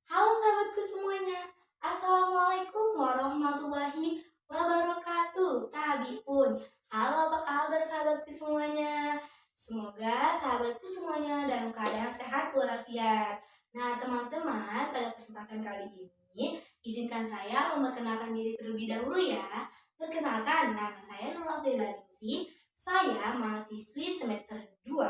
Halo sahabatku semuanya, Assalamualaikum warahmatullahi wabarakatuh. Tabi pun, halo apa kabar sahabatku semuanya? Semoga sahabatku semuanya dalam keadaan sehat walafiat. Nah teman-teman, pada kesempatan kali ini, izinkan saya memperkenalkan diri terlebih dahulu ya. Perkenalkan, nama saya Nurul Afrila Ningsih. Saya mahasiswi semester 2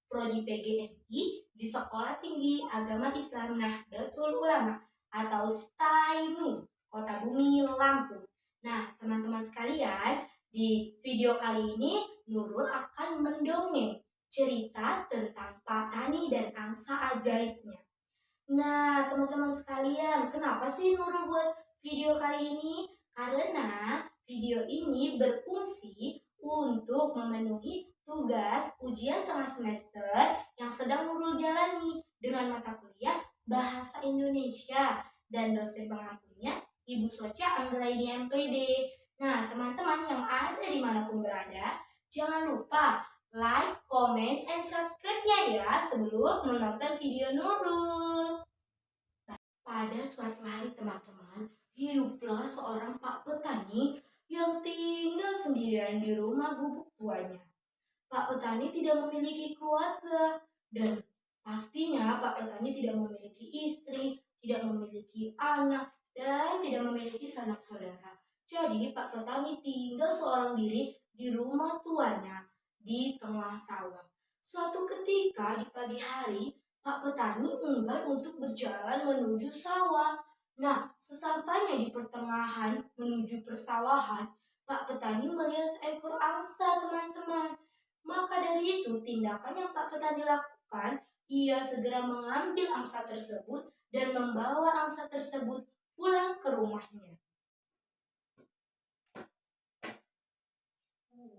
Prodi PGMI di Sekolah Tinggi Agama Islam Nahdlatul Ulama atau STAINU, Kota Bumi, Lampung. Nah, teman-teman sekalian, di video kali ini Nurul akan mendongeng cerita tentang Pak Tani dan angsa ajaibnya. Nah, teman-teman sekalian, kenapa sih Nurul buat video kali ini? Karena video ini berfungsi untuk memenuhi tugas ujian tengah semester yang sedang Nurul jalani dengan mata kuliah Bahasa Indonesia dan dosen pengampunya Ibu Socha Anggraini MPD. Nah, teman-teman yang ada dimanapun berada, jangan lupa like, comment, and subscribe-nya ya sebelum menonton video Nurul. Pada suatu hari teman-teman, hiduplah seorang pak petani yang tinggal sendirian di rumah gubuk tuanya. Pak petani tidak memiliki keluarga dan pastinya Pak petani tidak memiliki istri, tidak memiliki anak, dan tidak memiliki sanak saudara. Jadi Pak petani tinggal seorang diri di rumah tuanya di tengah sawah. Suatu ketika di pagi hari, Pak petani enggan untuk berjalan menuju sawah. Nah, sesampainya di pertengahan menuju persawahan, Pak petani melihat seekor angsa, teman-teman. Maka dari itu, tindakan yang Pak petani lakukan, ia segera mengambil angsa tersebut dan membawa angsa tersebut pulang ke rumahnya.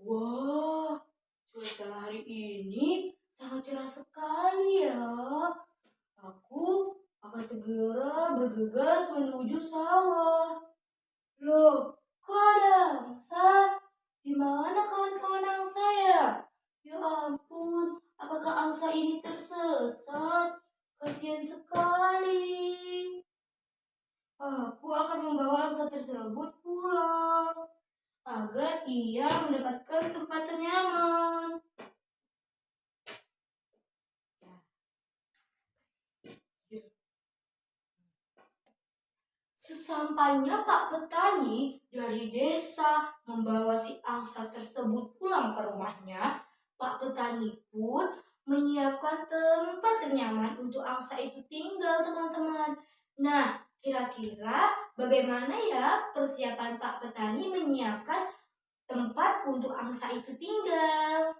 Wah, cuaca hari ini sangat cerah sekali ya. Aku akan segera bergegas menuju sawah. Loh, kok ada angsa? Di mana kawan-kawan angsa ya? Ya ampun, apakah angsa ini tersesat? Kasihan sekali. Aku akan membawa angsa tersebut pulang agar ia mendapatkan tempat ternyaman. Sesampainya Pak petani dari desa membawa si angsa tersebut pulang ke rumahnya, Pak petani pun menyiapkan tempat ternyaman untuk angsa itu tinggal, teman-teman. Nah, kira-kira bagaimana ya persiapan Pak petani menyiapkan tempat untuk angsa itu tinggal?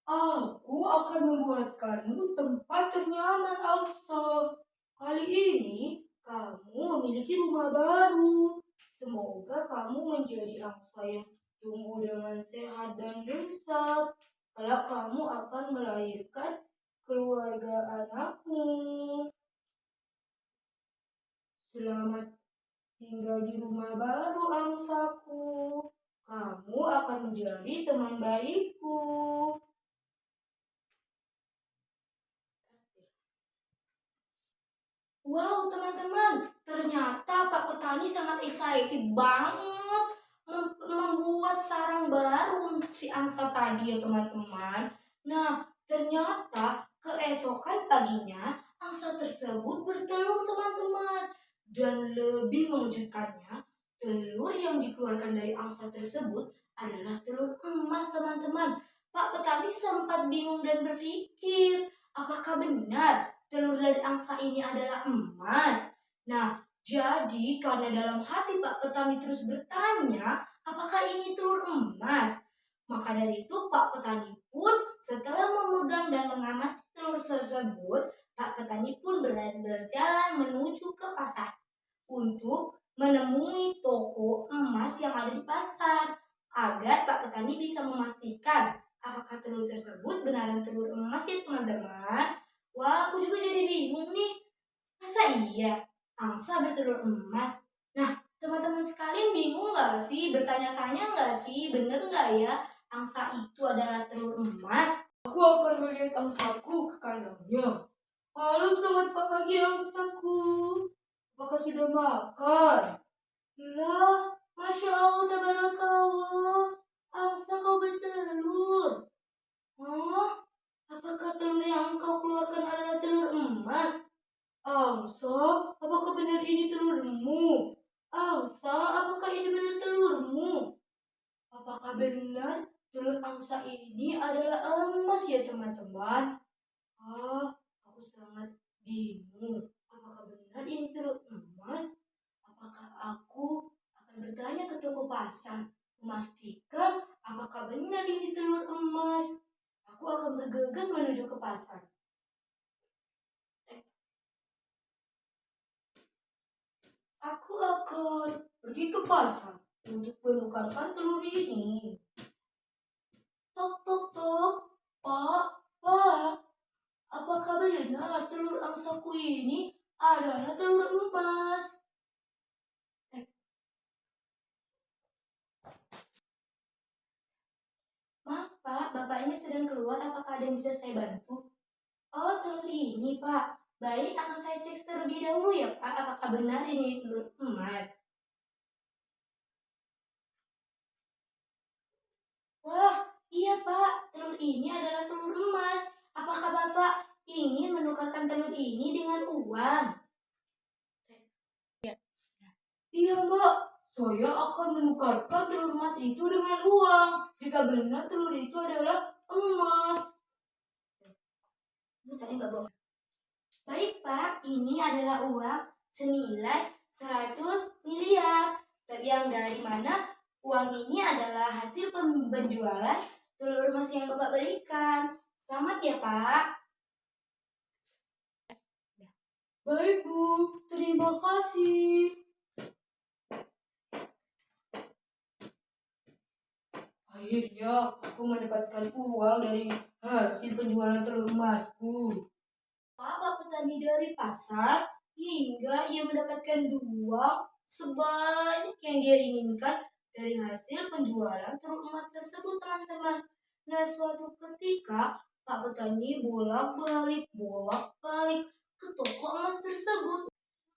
Aku akan membuatkanmu tempat ternyaman, Angsa. Kali ini kamu memiliki rumah baru. Semoga kamu menjadi angsa yang tumbuh dengan sehat dan besar. Kalau kamu akan melahirkan keluarga anakmu. Selamat tinggal di rumah baru, angsaku. Kamu akan menjadi teman baikku. Wow, teman-teman, ternyata Pak Petani sangat excited banget membuat sarang baru untuk si angsa tadi ya teman-teman. Nah, ternyata keesokan paginya angsa tersebut bertelur teman-teman. Dan lebih mengejutkannya, telur yang dikeluarkan dari angsa tersebut adalah telur emas teman-teman. Pak Petani sempat bingung dan berpikir, apakah benar telur dari angsa ini adalah emas? Nah, jadi karena dalam hati Pak Petani terus bertanya, apakah ini telur emas? Maka dari itu Pak Petani pun setelah memegang dan mengamati telur tersebut, Pak Petani pun berjalan menuju ke pasar untuk menemui toko emas yang ada di pasar agar Pak Petani bisa memastikan apakah telur tersebut benaran telur emas ya teman-teman. Wah, aku juga jadi bingung nih. Masa iya angsa bertelur emas? Nah, teman-teman sekalian bingung nggak sih? Bertanya-tanya nggak sih? Bener nggak ya angsa itu adalah telur emas? Aku akan melihat menggigit angsaku ke kandangnya. Halo, selamat pagi angsaku. Apakah sudah makan? Lah, Masya Allah, tabarakallah. Angsa kau bertelur. Oh, apakah telur yang kau keluarkan adalah telur emas? Angsa, apakah benar ini telurmu? Angsa, apakah ini benar telurmu? Apakah benar telur angsa ini adalah emas ya teman-teman? Aku sangat bingung. Apakah benar ini telur emas? Apakah aku akan bertanya ke toko pasar, memastikan apakah benar ini telur emas? Aku akan bergegas menuju ke pasar. Aku akan pergi ke pasar untuk menukarkan telur ini. Tok tok tok, Pak, Pak, apakah benar telur angsaku ini adalah telur emas? Maaf Pak, Bapak ini sedang keluar, apakah ada yang bisa saya bantu? Oh, telur ini Pak. Baik, akan saya cek terlebih dahulu ya Pak, apakah benar ini telur emas? Wah, iya Pak, telur ini adalah telur emas. Apakah Bapak ingin menukarkan telur ini dengan uang? Iya Mbak, saya akan menukarkan telur emas itu dengan uang. Jika benar telur itu adalah emas. Bu, tadi nggak bohong. Baik Pak, ini adalah uang senilai 100 miliar. Yang dari mana uang ini adalah hasil penjualan telur emas yang Bapak berikan. Selamat ya Pak. Baik Bu, terima kasih. Akhirnya aku mendapatkan uang dari hasil penjualan telur emasku. Pak petani dari pasar hingga ia mendapatkan uang sebanyak yang dia inginkan dari hasil penjualan telur emas tersebut teman-teman. Nah suatu ketika Pak petani bolak-balik ke toko emas tersebut.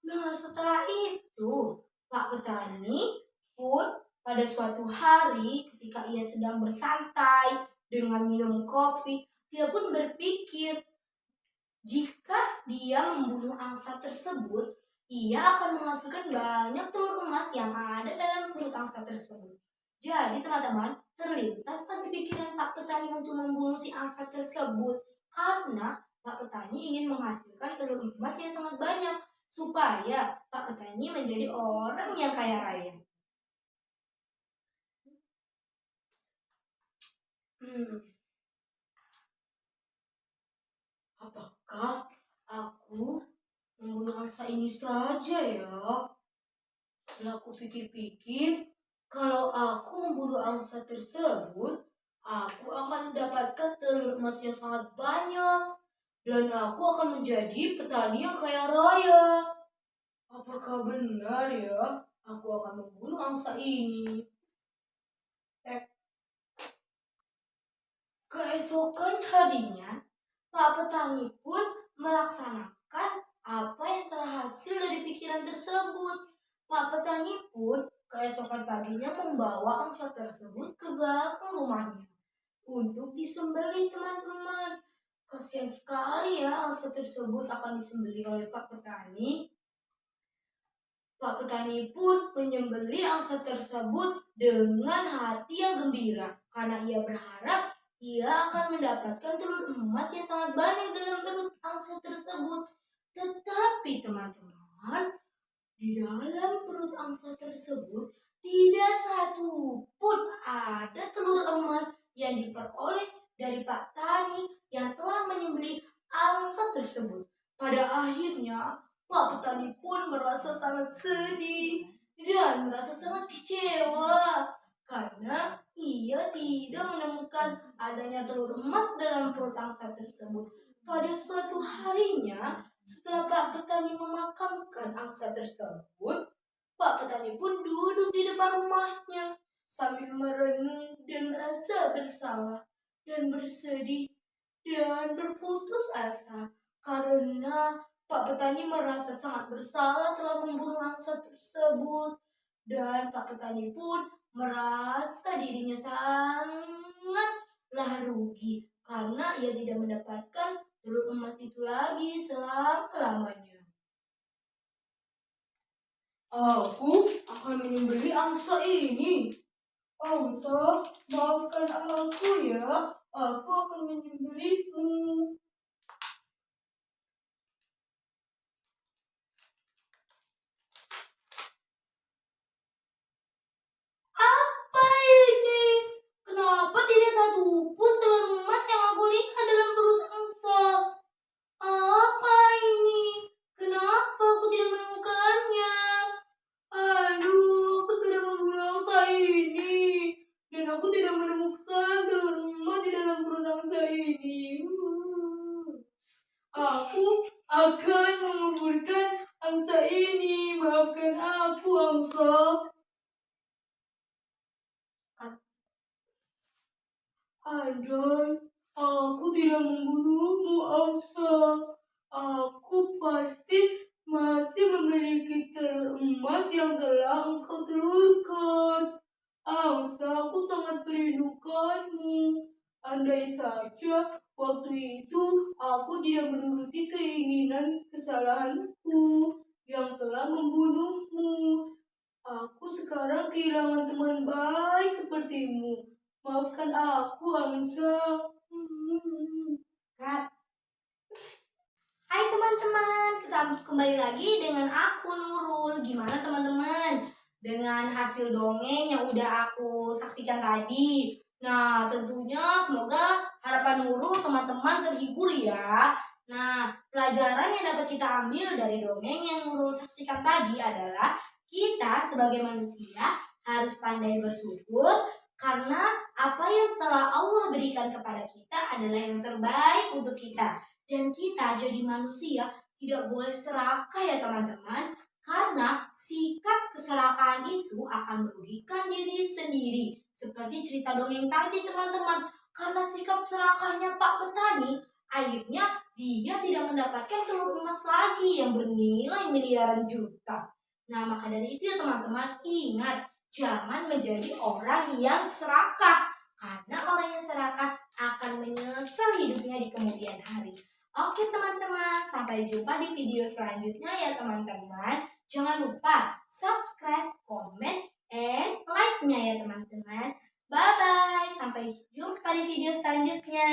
Nah setelah itu Pak petani pun pada suatu hari ketika ia sedang bersantai dengan minum kopi, dia pun berpikir jika dia membunuh angsa tersebut, ia akan menghasilkan banyak telur emas yang ada dalam perut angsa tersebut. Jadi teman-teman, terlintas di pikiran Pak Petani untuk membunuh si angsa tersebut karena Pak Petani ingin menghasilkan telur emas yang sangat banyak supaya Pak Petani menjadi orang yang kaya raya. Apakah aku membunuh angsa ini saja ya? Setelah aku pikir-pikir, kalau aku membunuh angsa tersebut, aku akan mendapatkan telur emas yang sangat banyak. Dan aku akan menjadi petani yang kaya raya. Apakah benar ya? Aku akan membunuh angsa ini. Keesokan harinya, Pak Petani pun melaksanakan apa yang telah hasil dari pikiran tersebut. Pak Petani pun keesokan paginya membawa angsa tersebut ke belakang rumahnya untuk disembelih teman-teman. Kasihan sekali ya angsa tersebut akan disembelih oleh Pak Petani. Pak Petani pun menyembelih angsa tersebut dengan hati yang gembira karena ia berharap ia akan mendapatkan telur emas yang sangat banyak dalam perut angsa tersebut. Tetapi teman-teman, di dalam perut angsa tersebut tidak satu pun ada telur emas yang diperoleh dari Pak Tani yang telah menyembelih angsa tersebut. Pada akhirnya, Pak Petani pun merasa sangat sedih dan merasa sangat kecewa karena ia tidak menemukan adanya telur emas dalam perut angsa tersebut. Pada suatu harinya, setelah Pak Petani memakamkan angsa tersebut, Pak Petani pun duduk di depan rumahnya sambil merenung dan merasa bersalah dan bersedih dan dan berputus asa karena Pak Petani merasa sangat bersalah telah membunuh angsa tersebut. Dan Pak Petani pun merasa dirinya sangatlah rugi karena ia tidak mendapatkan telur emas itu lagi selama-lamanya. Aku akan menyembelih angsa ini. Angsa, maafkan aku ya. Aku akan menyembelihmu. Apa ini? Kenapa tidak satu pun telur emas yang aku lihat dalam perut angsa? Apa ini? Kenapa aku tidak menemukannya? Aduh, aku sudah membunuh angsa ini. Dan aku tidak menemukan telur emas di dalam perut angsa ini. Aku akan menguburkan angsa ini. Maafkan aku, angsa. Andai aku tidak membunuhmu, angsa, aku pasti masih memiliki telur emas yang telah engkau telurkan. Angsa, aku sangat merindukanmu. Andai saja waktu itu aku tidak menuruti keinginan kesalahanku yang telah membunuhmu. Aku sekarang kehilangan teman baik sepertimu. Maafkan aku, angsa. Kat. Hai teman-teman, kita kembali lagi dengan aku Nurul. Gimana teman-teman? Dengan hasil dongeng yang udah aku saksikan tadi. Nah, tentunya semoga harapan Nurul teman-teman terhibur ya. Nah, pelajaran yang dapat kita ambil dari dongeng yang Nurul saksikan tadi adalah kita sebagai manusia harus pandai bersyukur karena apa yang telah Allah berikan kepada kita adalah yang terbaik untuk kita. Dan kita jadi manusia tidak boleh serakah ya teman-teman. Karena sikap keserakahan itu akan merugikan diri sendiri. Seperti cerita dongeng tadi teman-teman. Karena sikap serakahnya Pak Petani, akhirnya dia tidak mendapatkan telur emas lagi yang bernilai miliaran juta. Nah maka dari itu ya teman-teman, ingat jangan menjadi orang yang serakah. Karena orang yang serakah akan menyesal hidupnya di kemudian hari. Oke teman-teman, sampai jumpa di video selanjutnya ya teman-teman. Jangan lupa subscribe, comment, and like-nya ya teman-teman. Bye-bye, sampai jumpa di video selanjutnya.